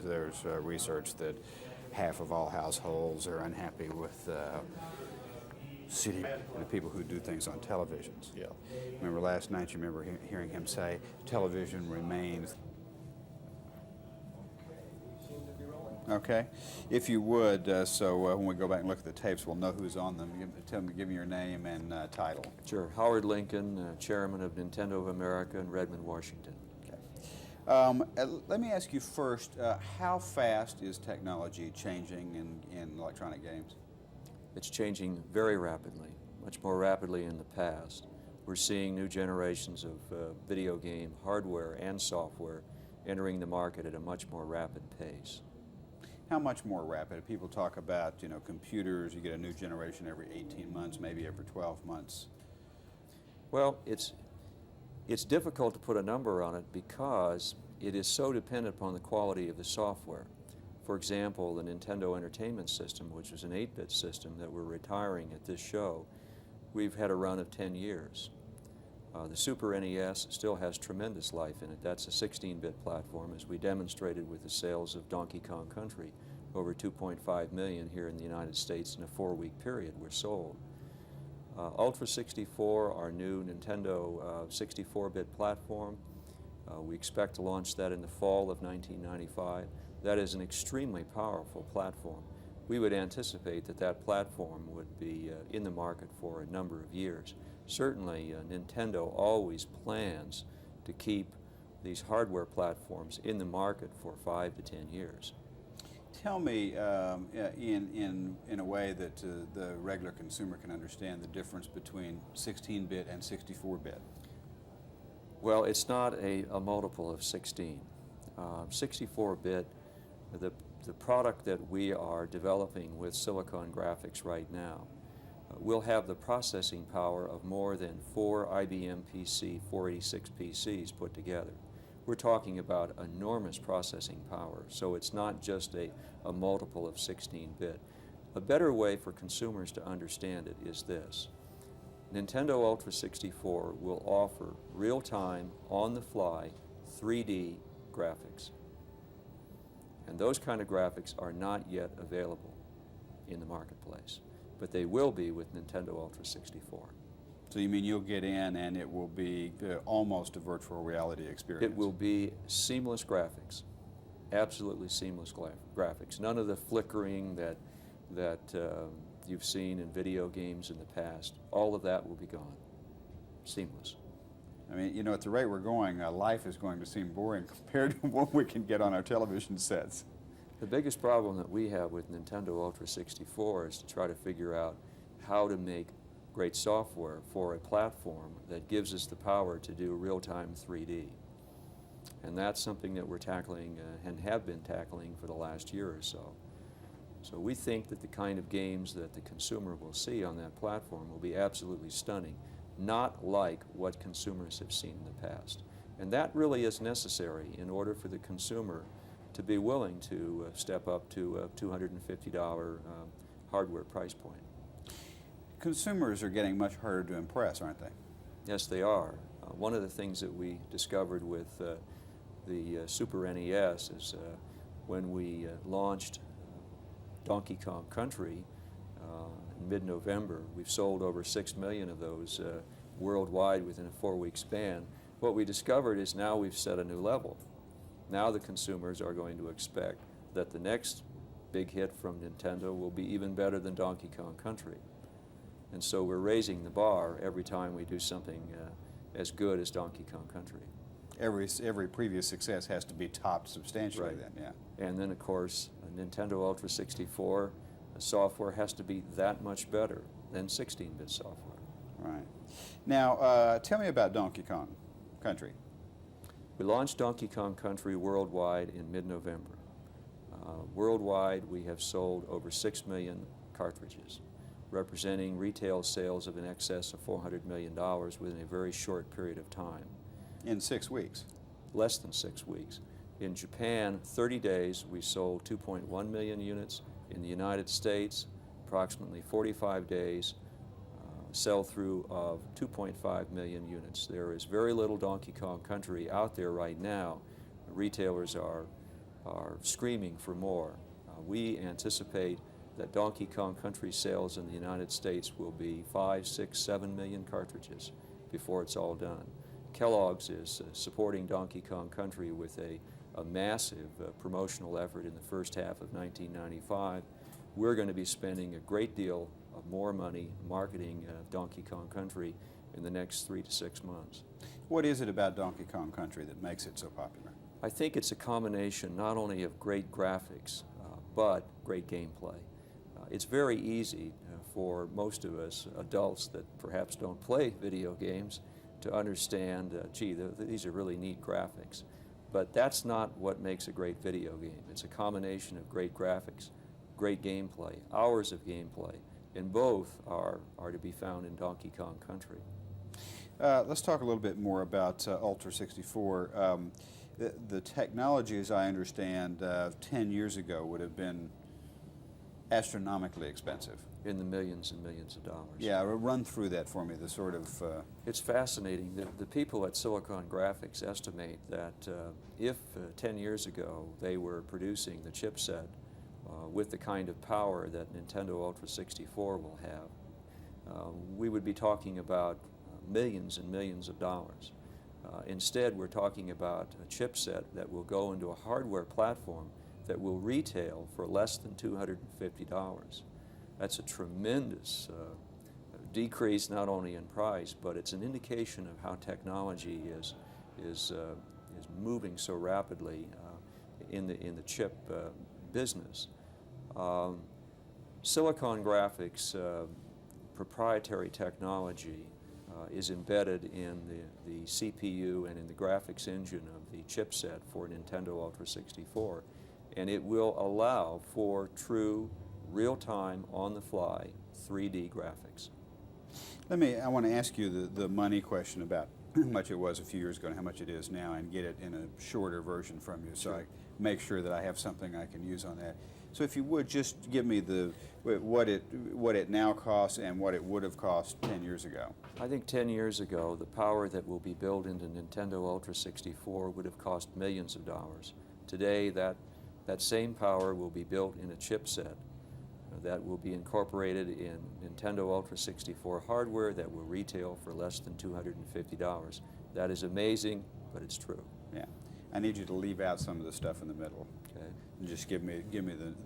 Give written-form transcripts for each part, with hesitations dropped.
there's research that half of all households are unhappy with CD, the people who do things on televisions. Yeah. Remember last night, you remember hearing him say, television remains. Okay. If you would, so when we go back and look at the tapes, we'll know who's on them. Give me your name and title. Sure. Howard Lincoln, Chairman of Nintendo of America in Redmond, Washington. Okay. Let me ask you first, how fast is technology changing in electronic games? It's changing very rapidly, much more rapidly in the past. We're seeing new generations of video game hardware and software entering the market at a much more rapid pace. How much more rapid? People talk about, computers, you get a new generation every 18 months, maybe every 12 months. Well, it's difficult to put a number on it because it is so dependent upon the quality of the software. For example, the Nintendo Entertainment System, which was an 8-bit system that we're retiring at this show, we've had a run of 10 years. The Super NES still has tremendous life in it. That's a 16-bit platform, as we demonstrated with the sales of Donkey Kong Country. Over 2.5 million here in the United States in a 4-week period were sold. Ultra 64, our new Nintendo 64-bit platform, we expect to launch that in the fall of 1995. That is an extremely powerful platform. We would anticipate that that platform would be in the market for a number of years. Certainly, Nintendo always plans to keep these hardware platforms in the market for 5 to 10 years. Tell me, in a way that the regular consumer can understand the difference between 16-bit and 64-bit. Well, it's not a multiple of 16. 64-bit, the product that we are developing with Silicon Graphics right now, will have the processing power of more than 4 IBM PC 486 PCs put together. We're talking about enormous processing power, so it's not just a multiple of 16-bit. A better way for consumers to understand it is this. Nintendo Ultra 64 will offer real-time, on-the-fly, 3D graphics. And those kind of graphics are not yet available in the marketplace, but they will be with Nintendo Ultra 64. So you mean you'll get in and it will be almost a virtual reality experience? It will be seamless graphics, absolutely seamless graphics. None of the flickering that you've seen in video games in the past. All of that will be gone. Seamless. I mean, at the rate we're going, life is going to seem boring compared to what we can get on our television sets. The biggest problem that we have with Nintendo Ultra 64 is to try to figure out how to make great software for a platform that gives us the power to do real-time 3D. And that's something that we're tackling and have been tackling for the last year or so. So we think that the kind of games that the consumer will see on that platform will be absolutely stunning, not like what consumers have seen in the past. And that really is necessary in order for the consumer to be willing to step up to a $250 hardware price point. Consumers are getting much harder to impress, aren't they? Yes, they are. One of the things that we discovered with the Super NES is when we launched Donkey Kong Country in mid-November. We've sold over 6 million of those worldwide within a 4-week span. What we discovered is now we've set a new level. Now the consumers are going to expect that the next big hit from Nintendo will be even better than Donkey Kong Country. And so we're raising the bar every time we do something as good as Donkey Kong Country. Every previous success has to be topped substantially, right. Then, yeah. And then, of course, Nintendo Ultra 64 software has to be that much better than 16-bit software. Right. Now, tell me about Donkey Kong Country. We launched Donkey Kong Country worldwide in mid-November. Worldwide, we have sold over 6 million cartridges, representing retail sales of in excess of $400 million within a very short period of time. In 6 weeks? Less than 6 weeks. In Japan, 30 days, we sold 2.1 million units. In the United States, approximately 45 days, sell-through of 2.5 million units. There is very little Donkey Kong Country out there right now. Retailers are are screaming for more. We anticipate that Donkey Kong Country sales in the United States will be 5, 6, 7 million cartridges before it's all done. Kellogg's is supporting Donkey Kong Country with a massive promotional effort in the first half of 1995. We're going to be spending a great deal of more money marketing Donkey Kong Country in the next 3 to 6 months. What is it about Donkey Kong Country that makes it so popular? I think it's a combination not only of great graphics, but great gameplay. It's very easy for most of us adults that perhaps don't play video games to understand, gee, these are really neat graphics. But that's not what makes a great video game. It's a combination of great graphics, great gameplay, hours of gameplay, and both are to be found in Donkey Kong Country. Let's talk a little bit more about Ultra 64. The technology, as I understand, 10 years ago would have been astronomically expensive. In the millions and millions of dollars. Yeah, run through that for me, the sort of... It's fascinating. The people at Silicon Graphics estimate that if 10 years ago they were producing the chipset with the kind of power that Nintendo Ultra 64 will have, we would be talking about millions and millions of dollars. Instead, we're talking about a chipset that will go into a hardware platform that will retail for less than $250. That's a tremendous decrease not only in price, but it's an indication of how technology is moving so rapidly in the chip business. Silicon Graphics proprietary technology is embedded in the CPU and in the graphics engine of the chipset for Nintendo Ultra 64, and it will allow for true, real-time, on-the-fly 3D graphics. I want to ask you the money question about how much it was a few years ago and how much it is now, and get it in a shorter version from you, so I make sure that I have something I can use on that. So if you would, just give me what it now costs and what it would have cost 10 years ago. I think 10 years ago, the power that will be built into Nintendo Ultra 64 would have cost millions of dollars. Today, that same power will be built in a chipset that will be incorporated in Nintendo Ultra 64 hardware that will retail for less than $250. That is amazing, but it's true. Yeah. I need you to leave out some of the stuff in the middle. Okay. And just give me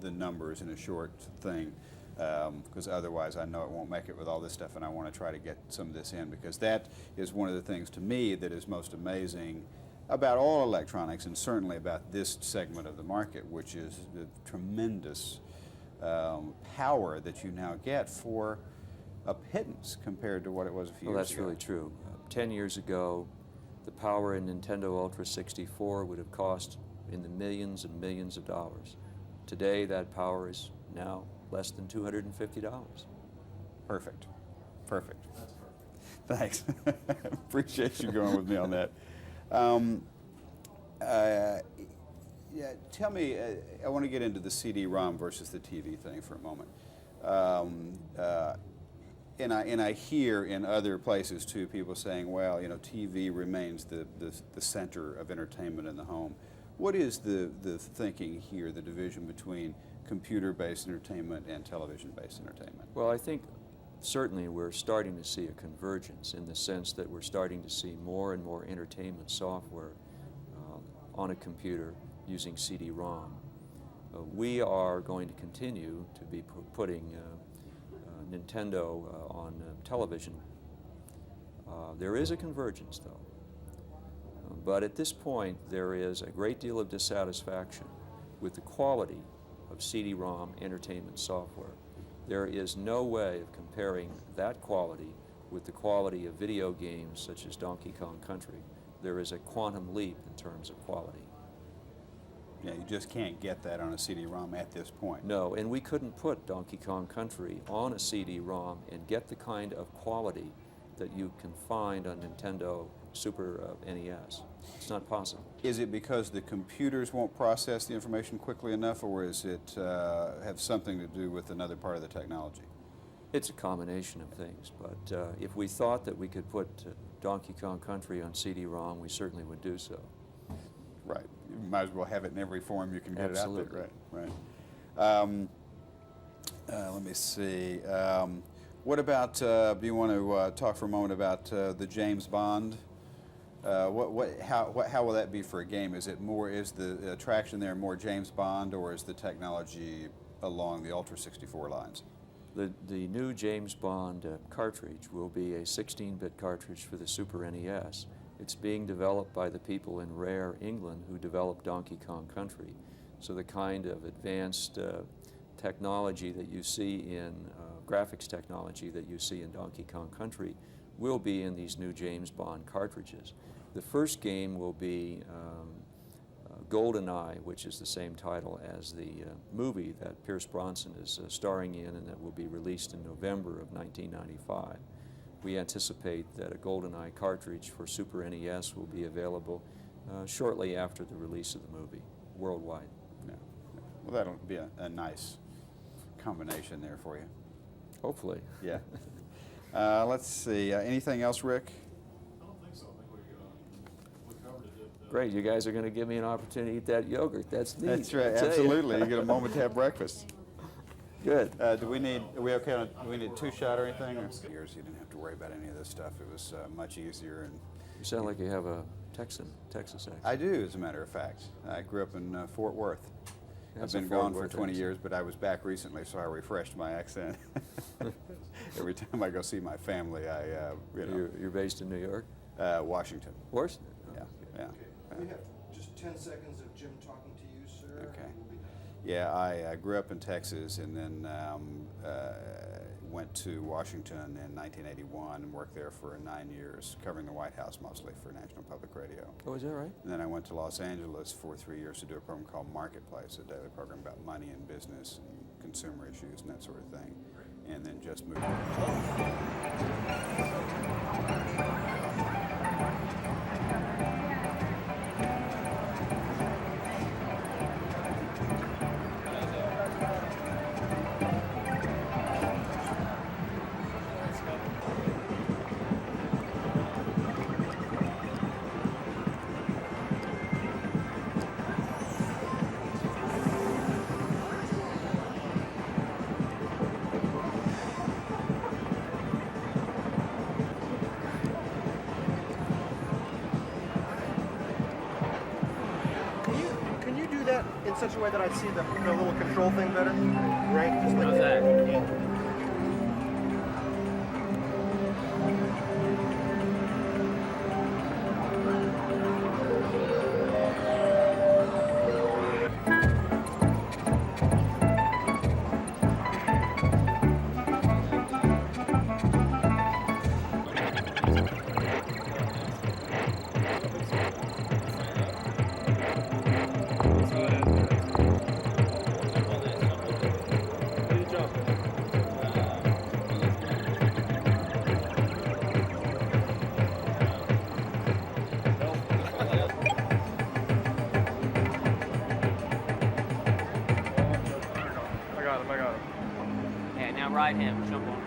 the numbers in a short thing, because otherwise I know it won't make it with all this stuff, and I want to try to get some of this in, because that is one of the things to me that is most amazing about all electronics, and certainly about this segment of the market, which is the tremendous power that you now get for a pittance compared to what it was a few years ago. Well, that's really true. 10 years ago, the power in Nintendo Ultra 64 would have cost in the millions and millions of dollars. Today, that power is now less than $250. Perfect. Perfect. That's perfect. Thanks. Appreciate you going with me on that. Yeah, tell me, I want to get into the CD-ROM versus the TV thing for a moment. And I hear in other places too people saying, well, you know, TV remains the center of entertainment in the home. What is the thinking here, the division between computer-based entertainment and television-based entertainment? Well, I think certainly we're starting to see a convergence in the sense that we're starting to see more and more entertainment software on a computer using CD-ROM. We are going to continue to be putting Nintendo on television. There is a convergence, though. But at this point, there is a great deal of dissatisfaction with the quality of CD-ROM entertainment software. There is no way of comparing that quality with the quality of video games such as Donkey Kong Country. There is a quantum leap in terms of quality. Yeah, you just can't get that on a CD-ROM at this point. No, and we couldn't put Donkey Kong Country on a CD-ROM and get the kind of quality that you can find on Nintendo Super NES. It's not possible. Is it because the computers won't process the information quickly enough, or is it have something to do with another part of the technology? It's a combination of things, but if we thought that we could put Donkey Kong Country on CD-ROM, we certainly would do so. Right. might as well have it in every form you can get Absolutely. it out there. Right. Let me see. What about? Do you want to talk for a moment about the James Bond? How will that be for a game? Is the attraction there more James Bond, or is the technology along the Ultra 64 lines? The new James Bond cartridge will be a 16-bit cartridge for the Super NES. It's being developed by the people in Rare, England, who developed Donkey Kong Country. So the kind of advanced technology that you see in graphics technology that you see in Donkey Kong Country will be in these new James Bond cartridges. The first game will be GoldenEye, which is the same title as the movie that Pierce Bronson is starring in, and that will be released in November of 1995. We anticipate that a GoldenEye cartridge for Super NES will be available shortly after the release of the movie, worldwide. Yeah. Well, that'll be a nice combination there for you. Hopefully. Yeah. Let's see. Anything else, Rick? I don't think so. I think we covered it. Great, you guys are going to give me an opportunity to eat that yogurt. That's neat. That's right. I tell you. Absolutely. You get a moment to have breakfast. Good. Are we okay? Do we need a two-shot or anything? Years, you didn't have to worry about any of this stuff. It was much easier. And You sound like you have a Texas accent. I do, as a matter of fact. I grew up in Fort Worth. That's I've a been Fort gone for Worth 20 accent. years, but I was back recently, so I refreshed my accent. Every time I go see my family, You're based in New York? Washington. Washington? Oh, Yeah, yeah. We have just 10 seconds of Jim talking to you, sir. Okay. We'll be done. Yeah, I grew up in Texas and then went to Washington in 1981 and worked there for 9 years, covering the White House mostly for National Public Radio. Oh, is that right? And then I went to Los Angeles for 3 years to do a program called Marketplace, a daily program about money and business and consumer issues and that sort of thing. And then just moved. Can you do that in such a way that I see the little control thing better? Right? Just like How's that? Yeah. I got him. Yeah, now ride him. Jump on him.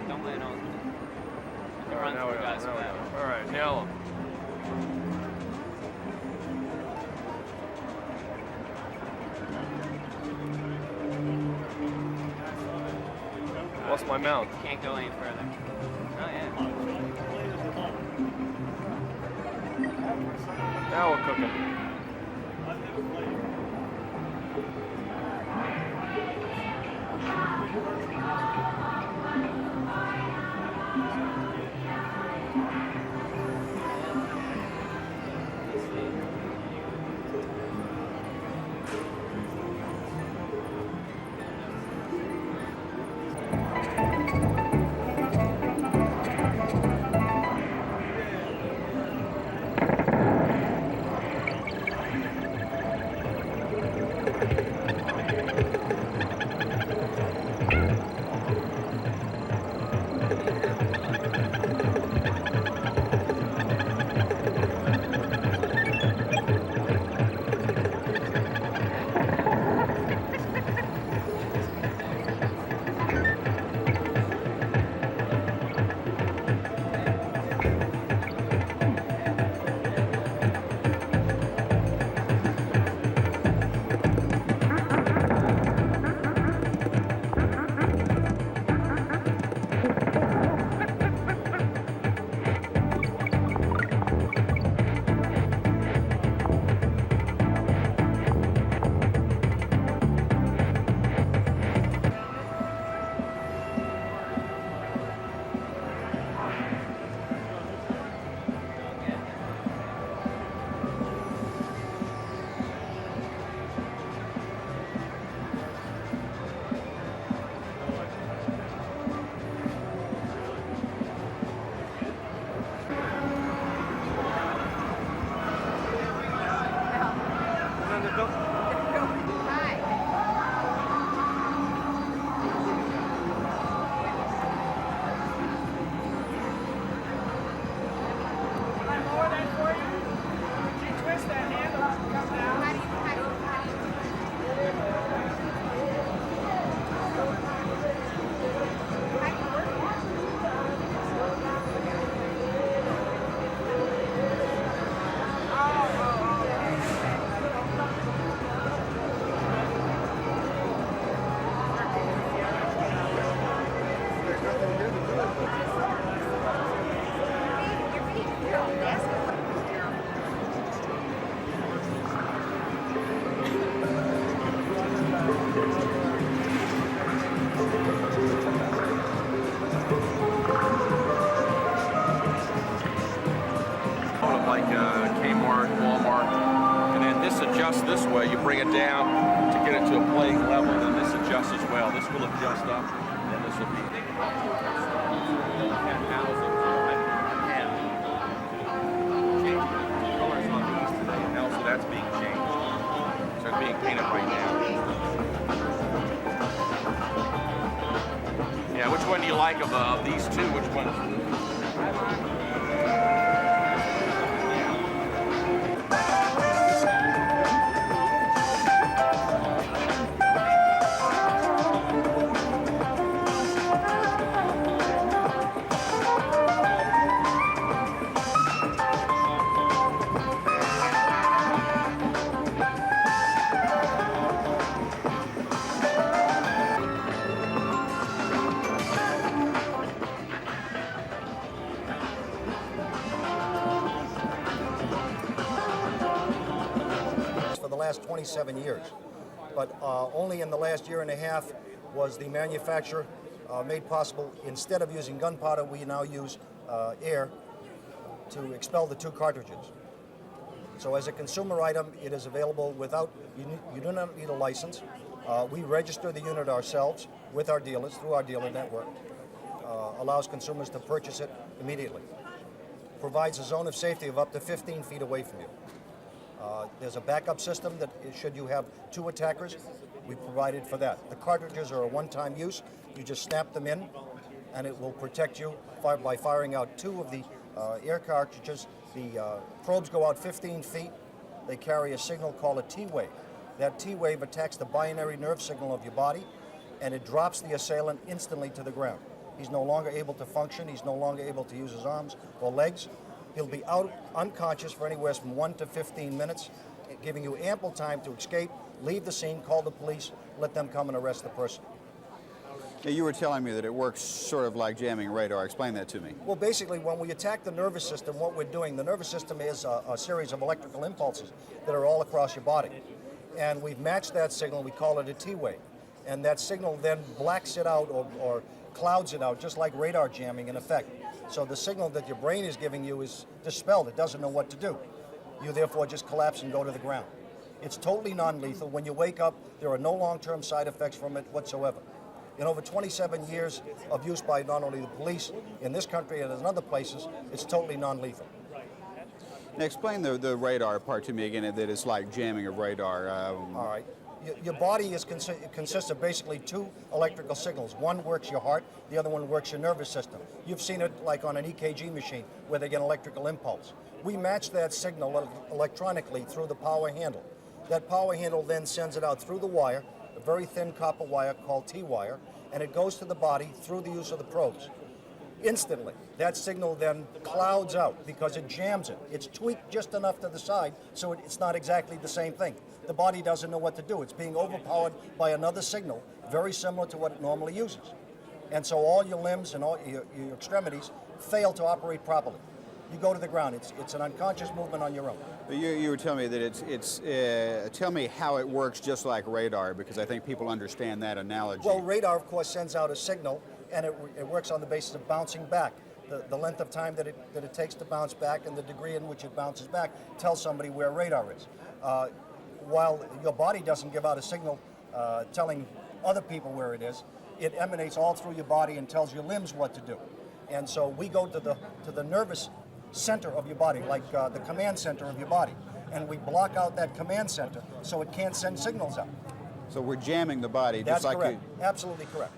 Don't land on him. You can run through guys with that. All right, nail him. Lost my mount. Can't go any further. Oh, yeah. Now we're cooking. this way, you bring it down to get it to a playing level, then this adjusts as well. This will adjust up, and this will be. So that's being changed. So it's being painted right now. Yeah, which one do you like of these two? Which one? For the last 27 years, but only in the last year and a half was the manufacture made possible. Instead of using gunpowder, we now use air to expel the two cartridges. So as a consumer item, it is available without, you do not need a license. We register the unit ourselves with our dealers through our dealer network. Allows consumers to purchase it immediately. Provides a zone of safety of up to 15 feet away from you. There's a backup system that should you have two attackers, we provided for that. The cartridges are a one-time use. You just snap them in and it will protect you by firing out two of the air cartridges. The probes go out 15 feet. They carry a signal called a T-wave. That T-wave attacks the binary nerve signal of your body and it drops the assailant instantly to the ground. He's no longer able to function. He's no longer able to use his arms or legs. He'll be out unconscious for anywhere from 1 to 15 minutes, giving you ample time to escape, leave the scene, call the police, let them come and arrest the person. Now, you were telling me that it works sort of like jamming radar. Explain that to me. Well, basically, when we attack the nervous system, what we're doing, the nervous system is a series of electrical impulses that are all across your body. And we've matched that signal, we call it a T-wave. And that signal then blacks it out or clouds it out, just like radar jamming in effect. So the signal that your brain is giving you is dispelled. It doesn't know what to do. You therefore just collapse and go to the ground. It's totally non-lethal. When you wake up, there are no long-term side effects from it whatsoever. In over 27 years of use by not only the police in this country and in other places, it's totally non-lethal. Now explain the radar part to me again, that it's like jamming of radar. All right. Your body consists of basically two electrical signals. One works your heart, the other one works your nervous system. You've seen it like on an EKG machine where they get an electrical impulse. We match that signal electronically through the power handle. That power handle then sends it out through the wire, a very thin copper wire called T-wire, and it goes to the body through the use of the probes. Instantly, that signal then clouds out because it jams it. It's tweaked just enough to the side so it's not exactly the same thing. The body doesn't know what to do. It's being overpowered by another signal very similar to what it normally uses. And so all your limbs and all your extremities fail to operate properly. You go to the ground. It's an unconscious movement on your own. You were telling me that tell me how it works just like radar, because I think people understand that analogy. Well, radar, of course, sends out a signal, and it works on the basis of bouncing back. The length of time that it takes to bounce back and the degree in which it bounces back tells somebody where radar is. While your body doesn't give out a signal telling other people where it is, it emanates all through your body and tells your limbs what to do. And so we go to the nervous center of your body, like the command center of your body, and we block out that command center so it can't send signals out. So we're jamming the body. That's just like correct. Absolutely correct.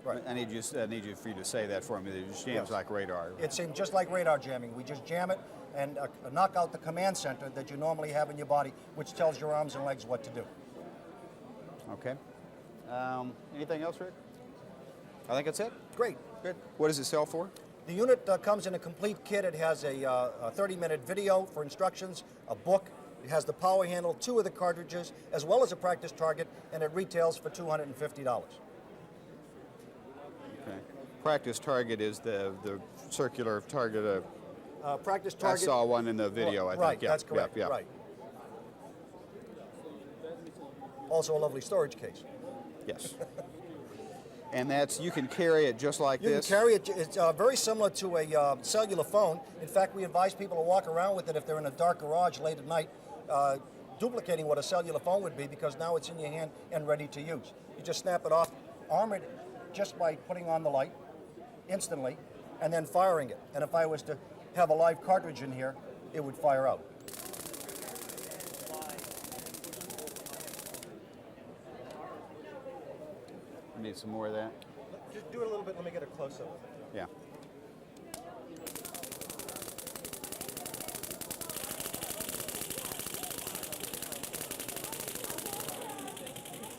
Right. I need you for you to say that for me. That it just jams like radar. It's just like radar jamming. We just jam it and knock out the command center that you normally have in your body, which tells your arms and legs what to do. Okay. Anything else, Rick? I think that's it. Great. Good. What does it sell for? The unit comes in a complete kit. It has a 30-minute video for instructions, a book. It has the power handle, 2 of the cartridges, as well as a practice target, and it retails for $250. Okay. Practice target is the circular target. Practice target. I saw one in the video, I think. Right, Yeah, that's correct. Yeah, yeah. Right. Also a lovely storage case. Yes. And you can carry it just like this? You can carry it. It's very similar to a cellular phone. In fact, we advise people to walk around with it if they're in a dark garage late at night. duplicating what a cellular phone would be, because now it's in your hand and ready to use. You just snap it off, arm it just by putting on the light instantly, and then firing it. And if I was to have a live cartridge in here, it would fire out. Need some more of that? Just do it a little bit. Let me get a close-up. Yeah.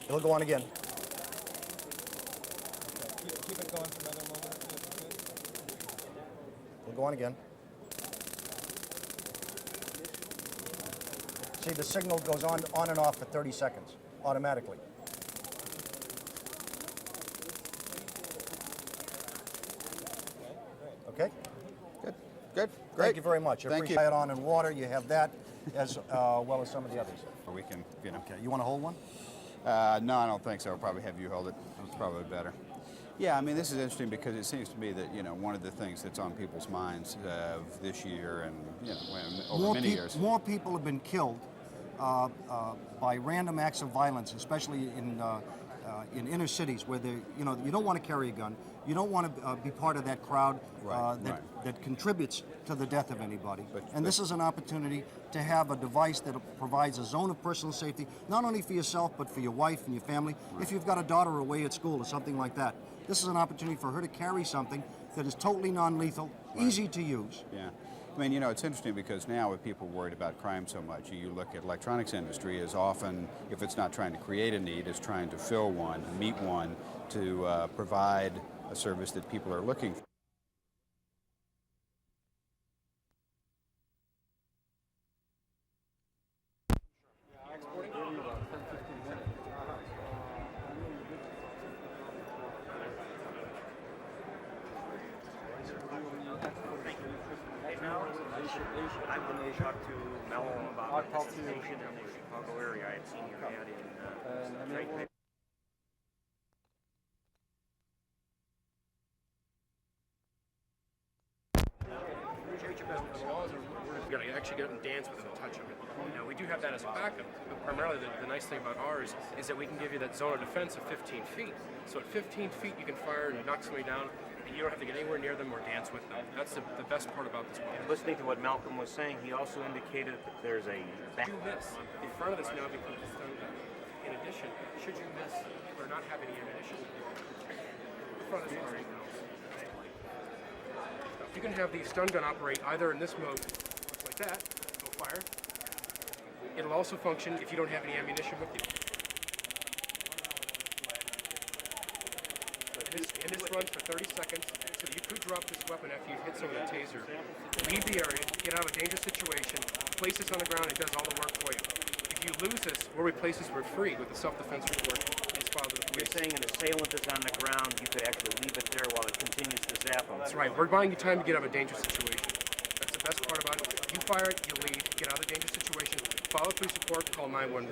It'll go on again. Keep it going for another moment. It'll go on again. See, the signal goes on and off for 30 seconds automatically. Okay? Good. Good. Great. Thank you very much. I Thank appreciate you. it on and water. You have that as well as some of the others. We can, you know. Okay, you want to hold one? No, I don't think so. I'll probably have you hold it. It's probably better. Yeah, I mean, this is interesting because it seems to me that, you know, one of the things that's on people's minds this year and, you know, over many years. More people have been killed by random acts of violence, especially in inner cities where you know, you don't want to carry a gun. You don't want to be part of that crowd that contributes to the death of anybody. And this is an opportunity to have a device that provides a zone of personal safety, not only for yourself, but for your wife and your family. If you've got a daughter away at school or something like that, this is an opportunity for her to carry something that is totally non-lethal, easy to use. Yeah. I mean, you know, it's interesting because now with people worried about crime so much, you look at electronics industry as often, if it's not trying to create a need, is trying to fill one, meet one, to provide a service that people are looking for. I would talk to Mello about the station in the Chicago area. I had seen your ad in trade paper. You're going to actually get up and dance with it and touch them. Now, we do have that as a backup, but primarily the nice thing about ours is that we can give you that zone of defense of 15 feet. So at 15 feet, you can fire and knock somebody down, and you don't have to get anywhere near them or dance with them. That's the best part about this one. Listening to what Malcolm was saying, he also indicated that there's a back. You miss in front of this now because it's stun gun. In addition, should you miss or not have any ammunition, in front of this already knows. You can have the stun gun operate either in this mode, like that, go fire. It'll also function if you don't have any ammunition with you. And this runs for 30 seconds, so that you could drop this weapon after you've hit someone with a taser, leave the area, get out of a dangerous situation, place this on the ground, it does all the work for you. If you lose this, we'll replace this for free with a self-defense report. It's filed with the police. You're saying an assailant is on the ground, you could actually leave it there while it continues to zap them. That's right. We're buying you time to get out of a dangerous situation. That's the best part about it. You fire it, you leave, get out of the dangerous situation, follow police report, call 911.